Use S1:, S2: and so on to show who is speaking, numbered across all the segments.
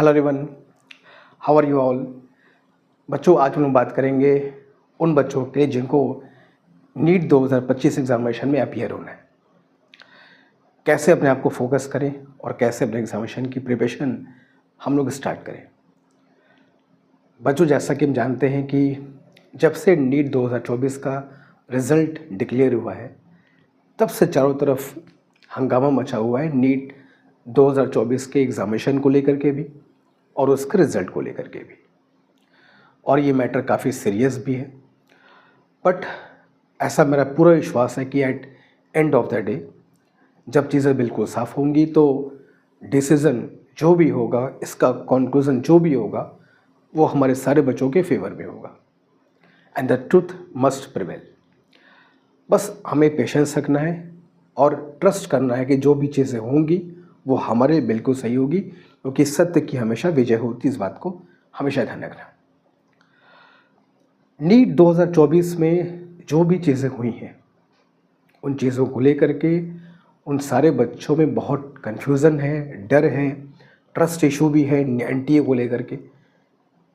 S1: Hello everyone, how are you all. बच्चों, आज हम लोग बात करेंगे उन बच्चों के जिनको नीट 2025 एग्जामिनेशन में अपीयर होना है। कैसे अपने आप को फोकस करें और कैसे अपने एग्जामिनेशन की प्रिपरेशन हम लोग स्टार्ट करें। बच्चों, जैसा कि हम जानते हैं कि जब से नीट 2024 का रिज़ल्ट डिक्लेयर हुआ है, तब से चारों तरफ हंगामा मचा हुआ है नीट 2024 के एग्ज़ामिनेशन को लेकर के भी और उसके रिज़ल्ट को लेकर के भी। और ये मैटर काफ़ी सीरियस भी है, बट ऐसा मेरा पूरा विश्वास है कि at end of the day जब चीज़ें बिल्कुल साफ़ होंगी तो डिसीज़न जो भी होगा, इसका कंक्लूज़न जो भी होगा, वो हमारे सारे बच्चों के फेवर में होगा and the truth must prevail. बस हमें पेशेंस रखना है और ट्रस्ट करना है कि जो भी चीज़ें होंगी वो हमारे लिए बिल्कुल सही होगी, क्योंकि सत्य की हमेशा विजय होती। इस बात को हमेशा ध्यान रखना। नीट 2024 में जो भी चीज़ें हुई हैं, उन चीज़ों को लेकर के उन सारे बच्चों में बहुत कन्फ्यूज़न है, डर है, ट्रस्ट इशू भी है एनटीए को लेकर के,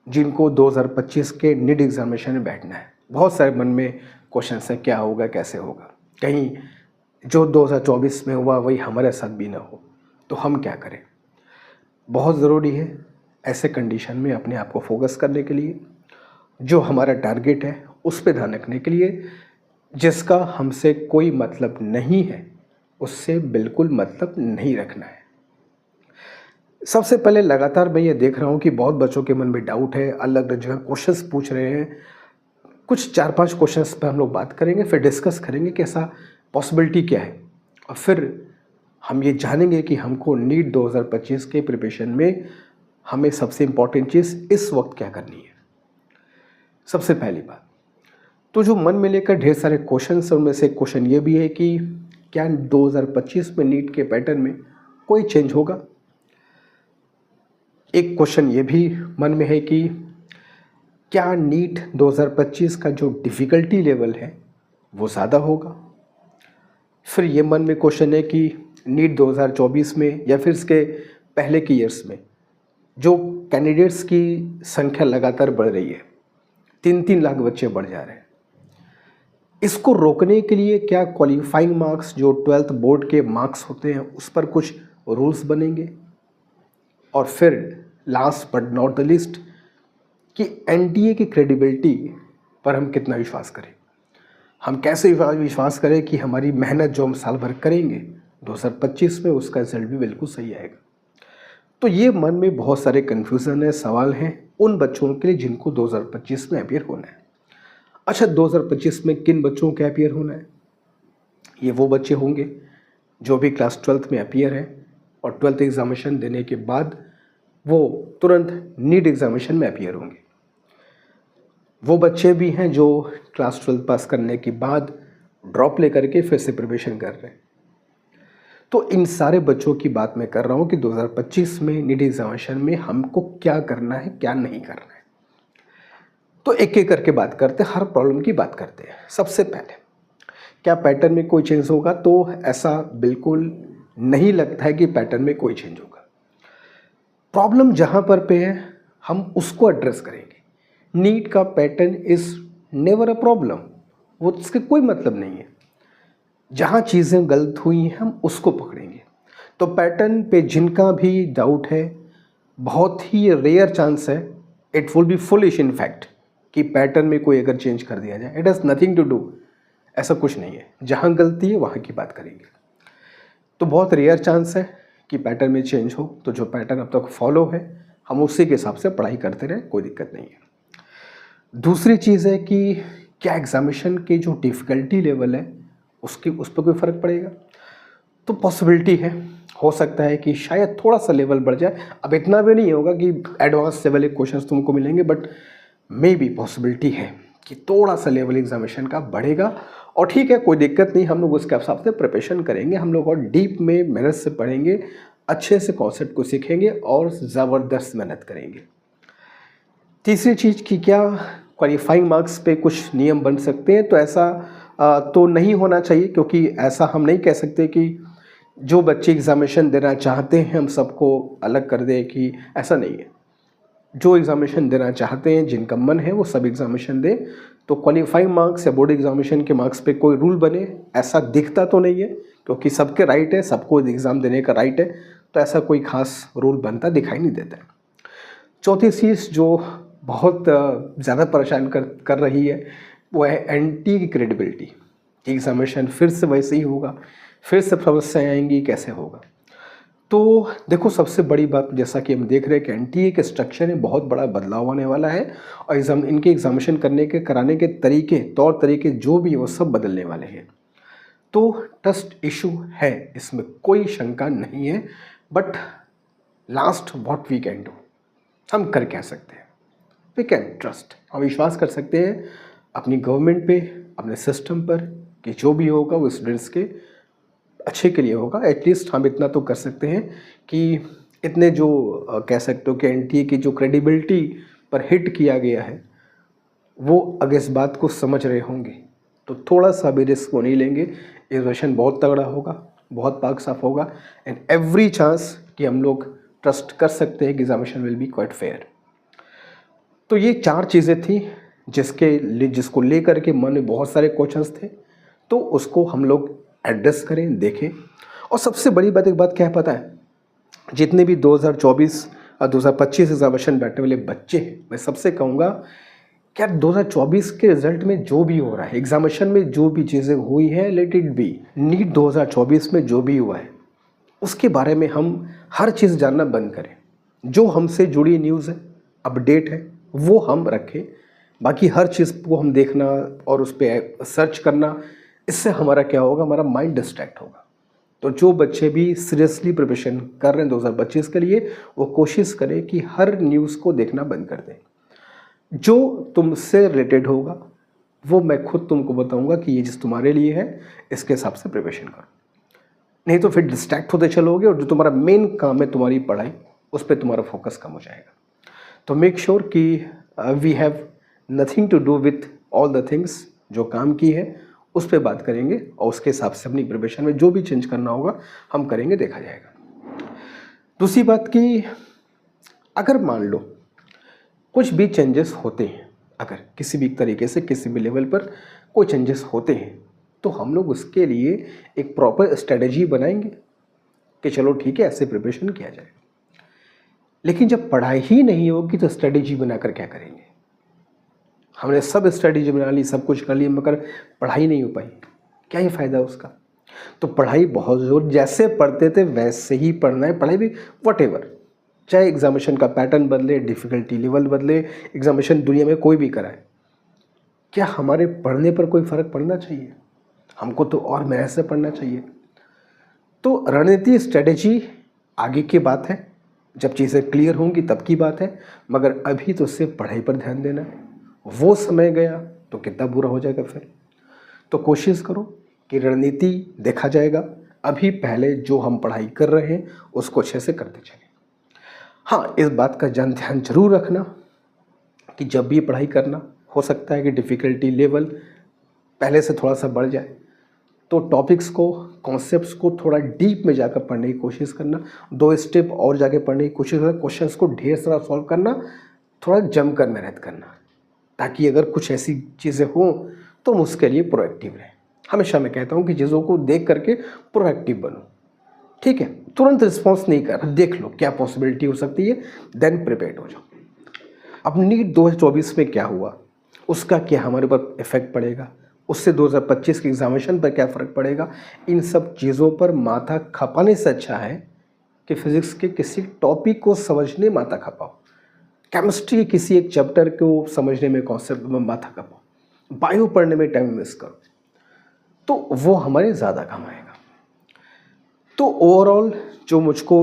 S1: जिनको 2025 के नीट एग्जामिनेशन में बैठना है। बहुत सारे मन में क्वेश्चन है, क्या होगा, कैसे होगा, कहीं जो 2024 में हुआ वही हमारे साथ भी ना हो, तो हम क्या करें। बहुत ज़रूरी है ऐसे कंडीशन में अपने आप को फोकस करने के लिए, जो हमारा टारगेट है उस पर ध्यान रखने के लिए। जिसका हमसे कोई मतलब नहीं है उससे बिल्कुल मतलब नहीं रखना है। सबसे पहले लगातार मैं ये देख रहा हूँ कि बहुत बच्चों के मन में डाउट है, अलग अलग जगह क्वेश्चंस पूछ रहे हैं। कुछ 4-5 क्वेश्चंस पर हम लोग बात करेंगे, फिर डिस्कस करेंगे कि ऐसा पॉसिबिलिटी क्या है, और फिर हम ये जानेंगे कि हमको नीट 2025 के प्रिपरेशन में हमें सबसे इम्पॉर्टेंट चीज़ इस वक्त क्या करनी है। सबसे पहली बात तो जो मन में लेकर ढेर सारे क्वेश्चन हैं, उनमें से क्वेश्चन ये भी है कि क्या 2025 में नीट के पैटर्न में कोई चेंज होगा। एक क्वेश्चन ये भी मन में है कि क्या नीट 2025 का जो डिफ़िकल्टी लेवल है वो ज़्यादा होगा। फिर ये मन में क्वेश्चन है कि नीट 2024 में या फिर इसके पहले के ईयर्स में जो कैंडिडेट्स की संख्या लगातार बढ़ रही है, 3-3 लाख बच्चे बढ़ जा रहे हैं, इसको रोकने के लिए क्या क्वालिफाइंग मार्क्स जो 12th बोर्ड के मार्क्स होते हैं उस पर कुछ रूल्स बनेंगे। और फिर last but not the list कि एनटीए की क्रेडिबिलिटी पर हम कितना विश्वास करें। हम कैसे विश्वास करें कि हमारी मेहनत जो हम साल भर करेंगे 2025 में उसका रिजल्ट भी बिल्कुल सही आएगा। तो ये मन में बहुत सारे कन्फ्यूज़न है, सवाल हैं उन बच्चों के लिए जिनको 2025 में अपीयर होना है। अच्छा, 2025 में किन बच्चों के अपीयर होना है। ये वो बच्चे होंगे जो भी क्लास 12th में अपीयर है और 12th एग्जामिनेशन देने के बाद वो तुरंत नीट एग्जामिनेशन में अपीयर होंगे। वो बच्चे भी हैं जो क्लास 12 पास करने के बाद ड्रॉप लेकर के फिर से प्रिपरेशन कर रहे हैं। तो इन सारे बच्चों की बात मैं कर रहा हूँ कि 2025 में नीट एग्जामिनेशन में हमको क्या करना है, क्या नहीं करना है। तो एक एक करके बात करते हैं, हर प्रॉब्लम की बात करते हैं। सबसे पहले क्या पैटर्न में कोई चेंज होगा, तो ऐसा बिल्कुल नहीं लगता है कि पैटर्न में कोई चेंज होगा। प्रॉब्लम जहाँ पर पे है हम उसको एड्रेस करेंगे। नीट का pattern is never a problem, वो इसके कोई मतलब नहीं है। जहाँ चीज़ें गलत हुई हैं हम उसको पकड़ेंगे। तो पैटर्न पे जिनका भी डाउट है, बहुत ही रेयर चांस है, it will be foolish in fact, कि पैटर्न में कोई अगर चेंज कर दिया जाए। It has nothing to do, ऐसा कुछ नहीं है। जहाँ गलती है वहाँ की बात करेंगे। तो बहुत रेयर चांस है कि पैटर्न में चेंज हो, तो जो पैटर्न अब तक फॉलो है हम उसी के हिसाब से पढ़ाई करते रहें, कोई दिक्कत नहीं है। दूसरी चीज़ है कि क्या एग्जामिनेशन के जो डिफ़िकल्टी लेवल है उस पर कोई फ़र्क पड़ेगा। तो पॉसिबिलिटी है, हो सकता है कि शायद थोड़ा सा लेवल बढ़ जाए। अब इतना भी नहीं होगा कि एडवांस लेवल के क्वेश्चंस तुमको मिलेंगे, बट मे बी पॉसिबिलिटी है कि थोड़ा सा लेवल एग्जामिनेशन का बढ़ेगा। और ठीक है, कोई दिक्कत नहीं, हम लोग उसके हिसाब से प्रिपरेशन करेंगे। हम लोग और डीप में मेहनत से पढ़ेंगे, अच्छे से कॉन्सेप्ट को सीखेंगे और ज़बरदस्त मेहनत करेंगे। तीसरी चीज़ कि क्या क्वालिफाइंग मार्क्स पे कुछ नियम बन सकते हैं, तो ऐसा तो नहीं होना चाहिए, क्योंकि ऐसा हम नहीं कह सकते कि जो बच्चे एग्ज़ामिनेशन देना चाहते हैं हम सबको अलग कर दें कि ऐसा नहीं है। जो एग्ज़ामिनेशन देना चाहते हैं, जिनका मन है वो सब एग्ज़ामिनेशन दें। तो क्वालिफाइंग मार्क्स या बोर्ड एग्ज़ामिनेशन के मार्क्स पे कोई रूल बने ऐसा दिखता तो नहीं है, क्योंकि सबके राइट है, सबको एग्ज़ाम देने का राइट है, तो ऐसा कोई ख़ास रूल बनता दिखाई नहीं देता है। चौथी चीज़ जो बहुत ज़्यादा परेशान कर रही है वो है एनटीए की क्रेडिबिलिटी। एग्ज़ामिनेशन फिर से वैसे ही होगा, फिर से समस्याएँ आएंगी, कैसे होगा। तो देखो, सबसे बड़ी बात जैसा कि हम देख रहे हैं कि एनटीए के स्ट्रक्चर में बहुत बड़ा बदलाव आने वाला है और इनके एग्ज़ामिनेशन कराने के तरीके, तौर तरीके जो भी वो सब बदलने वाले हैं। तो ट्रस्ट इशू है, इसमें कोई शंका नहीं है। But last what we can do, हम कर क्या सकते हैं? वी कैन ट्रस्ट, हम विश्वास कर सकते हैं अपनी गवर्नमेंट पे, अपने सिस्टम पर कि जो भी होगा वो स्टूडेंट्स के अच्छे के लिए होगा। एटलीस्ट हम इतना तो कर सकते हैं कि इतने जो कह सकते हो कि एनटीए की जो क्रेडिबिलिटी पर हिट किया गया है, वो अगर इस बात को समझ रहे होंगे तो थोड़ा सा भी रिस्क वो नहीं लेंगे। एग्जामिनेशन बहुत तगड़ा होगा, बहुत पाक साफ होगा एंड एवरी चांस कि हम लोग ट्रस्ट कर सकते हैं कि examination will be quite fair. तो ये 4 चीज़ें थी जिसको लेकर के मन में बहुत सारे क्वेश्चंस थे, तो उसको हम लोग एड्रेस करें, देखें। और सबसे बड़ी बात, एक बात क्या है पता है, जितने भी 2024 और 2025 एग्जामिनेशन बैठने वाले बच्चे हैं, मैं सबसे कहूँगा क्या 2024 के रिजल्ट में जो भी हो रहा है, एग्जामिनेशन में जो भी चीज़ें हुई हैं, लेट इट बी। नीट 2024 में जो भी हुआ है उसके बारे में हम हर चीज़ जानना बंद करें। जो हमसे जुड़ी न्यूज़ है, अपडेट है, वो हम रखें। बाकी हर चीज़ को हम देखना और उस पर सर्च करना, इससे हमारा क्या होगा, हमारा माइंड डिस्ट्रैक्ट होगा। तो जो बच्चे भी सीरियसली प्रिपरेशन कर रहे हैं 2025 के लिए, वो कोशिश करें कि हर न्यूज़ को देखना बंद कर दें। जो तुमसे रिलेटेड होगा वो मैं खुद तुमको बताऊंगा कि ये चीज़ तुम्हारे लिए है, इसके हिसाब से प्रिपरेशन करो। नहीं तो फिर डिस्ट्रैक्ट होते चलोगे और जो तुम्हारा मेन काम है तुम्हारी पढ़ाई, उस पर तुम्हारा फोकस कम हो जाएगा। तो मेक श्योर कि we have nothing to do with all the things. जो काम की है उस पर बात करेंगे और उसके हिसाब से अपनी प्रिपरेशन में जो भी चेंज करना होगा हम करेंगे, देखा जाएगा। दूसरी बात कि अगर मान लो कुछ भी चेंजेस होते हैं, अगर किसी भी तरीके से किसी भी लेवल पर कोई चेंजेस होते हैं, तो हम लोग उसके लिए एक प्रॉपर स्ट्रेटजी बनाएंगे कि चलो ठीक है, ऐसे प्रिपरेशन किया जाए। लेकिन जब पढ़ाई ही नहीं होगी तो स्ट्रेटजी बनाकर क्या करेंगे? हमने सब स्ट्रेटजी बना ली, सब कुछ कर लिया, मगर पढ़ाई नहीं हो पाई, क्या ही फ़ायदा उसका? तो पढ़ाई बहुत ज़रूर, जैसे पढ़ते थे वैसे ही पढ़ना है। पढ़ाई भी व्हाटएवर, चाहे एग्जामिनेशन का पैटर्न बदले, डिफ़िकल्टी लेवल बदले, एग्जामिनेशन दुनिया में कोई भी कराए, क्या हमारे पढ़ने पर कोई फ़र्क पड़ना चाहिए? हमको तो और मेहनत से पढ़ना चाहिए। तो रणनीति, स्ट्रेटजी आगे की बात है, जब चीज़ें क्लियर होंगी तब की बात है, मगर अभी तो सिर्फ पढ़ाई पर ध्यान देना है। वो समय गया तो कितना बुरा हो जाएगा फिर। तो कोशिश करो कि रणनीति देखा जाएगा, अभी पहले जो हम पढ़ाई कर रहे हैं उसको अच्छे से करते चलें। हाँ, इस बात का ध्यान जरूर रखना कि जब भी पढ़ाई करना, हो सकता है कि डिफ़िकल्टी लेवल पहले से थोड़ा सा बढ़ जाए, तो टॉपिक्स को, कॉन्सेप्ट्स को थोड़ा डीप में जाकर पढ़ने की कोशिश करना, 2 स्टेप और जाके पढ़ने की कोशिश करना, क्वेश्चंस को ढेर सारा सॉल्व करना, थोड़ा जमकर मेहनत करना, ताकि अगर कुछ ऐसी चीज़ें हों तो हम उसके लिए प्रोएक्टिव रहें। हमेशा मैं कहता हूँ कि चीज़ों को देख करके प्रोएक्टिव बनो। ठीक है, तुरंत रिस्पॉन्स नहीं कर, देख लो क्या पॉसिबिलिटी हो सकती है, देन प्रिपेयर हो जाओ। अब नीट 2024 में क्या हुआ, उसका क्या हमारे ऊपर इफेक्ट पड़ेगा, उससे 2025 के एग्जामिनेशन पर क्या फ़र्क पड़ेगा, इन सब चीज़ों पर माथा खपाने से अच्छा है कि फिज़िक्स के किसी टॉपिक को समझने माथा खपाओ, केमिस्ट्री के किसी एक चैप्टर को समझने में, कॉन्सेप्ट में माथा खपाओ, बायो पढ़ने में टाइम वेस्ट करो, तो वो हमारे ज़्यादा काम आएगा। तो ओवरऑल जो मुझको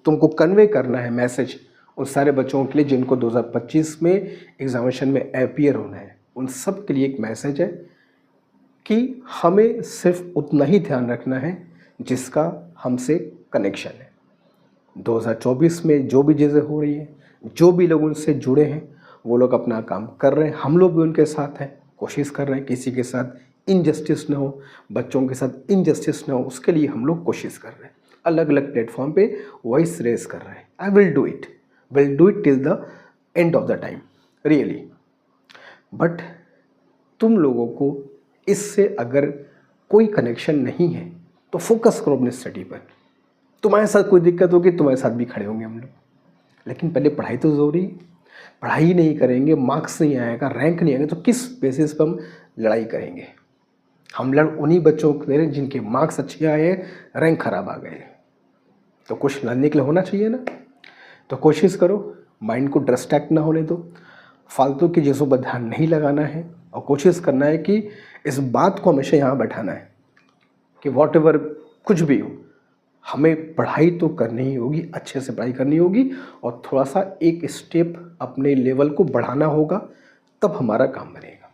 S1: तुमको कन्वे करना है मैसेज उन सारे बच्चों के लिए जिनको 2025 में एग्जामिनेशन में अपीयर होना है, उन सब के लिए एक मैसेज है कि हमें सिर्फ उतना ही ध्यान रखना है जिसका हमसे कनेक्शन है। 2024 में जो भी चीज़ें हो रही हैं, जो भी लोग उनसे जुड़े हैं, वो लोग अपना काम कर रहे हैं, हम लोग भी उनके साथ हैं, कोशिश कर रहे हैं किसी के साथ इनजस्टिस ना हो, बच्चों के साथ इनजस्टिस ना हो, उसके लिए हम लोग कोशिश कर रहे हैं, अलग अलग प्लेटफॉर्म पे वॉइस रेज कर रहे हैं। I will do it till the end of the time really. But तुम लोगों को इससे अगर कोई कनेक्शन नहीं है तो फोकस करो अपने स्टडी पर। तुम्हारे साथ कोई दिक्कत होगी, तुम्हारे साथ भी खड़े होंगे हम लोग, लेकिन पहले पढ़ाई तो ज़रूरी है। पढ़ाई नहीं करेंगे, मार्क्स नहीं आएगा, रैंक नहीं आएगा, तो किस बेसिस पर हम लड़ाई करेंगे? हम लड़ उन्हीं बच्चों को दे रहे हैं जिनके मार्क्स अच्छे आए, रैंक खराब आ गए। तो कुछ लड़ने के लिए होना चाहिए ना। तो कोशिश करो माइंड को डिस्ट्रैक्ट ना होने दो, फालतू की चीज़ों पर ध्यान नहीं लगाना है, और कोशिश करना है कि इस बात को हमेशा यहाँ बैठाना है कि वॉट एवर कुछ भी हो, हमें पढ़ाई तो करनी ही होगी, अच्छे से पढ़ाई करनी होगी, और थोड़ा सा एक स्टेप अपने लेवल को बढ़ाना होगा, तब हमारा काम बनेगा।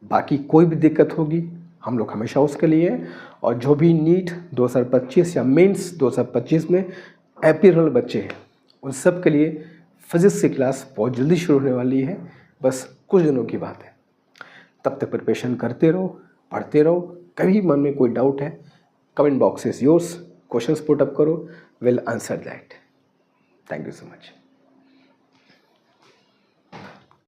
S1: बाकी कोई भी दिक्कत होगी हम लोग हमेशा उसके लिए हैं। और जो भी नीट 2025 या मेंस 2025 में अपियरल बच्चे हैं, उन सब के लिए फिजिक्स की क्लास बहुत जल्दी शुरू होने वाली है, बस कुछ दिनों की बात है। तब तक प्रिपरेशन करते रहो, पढ़ते रहो। कभी मन में कोई डाउट है, comment box is yours, questions put up करो, will answer that. Thank you so much.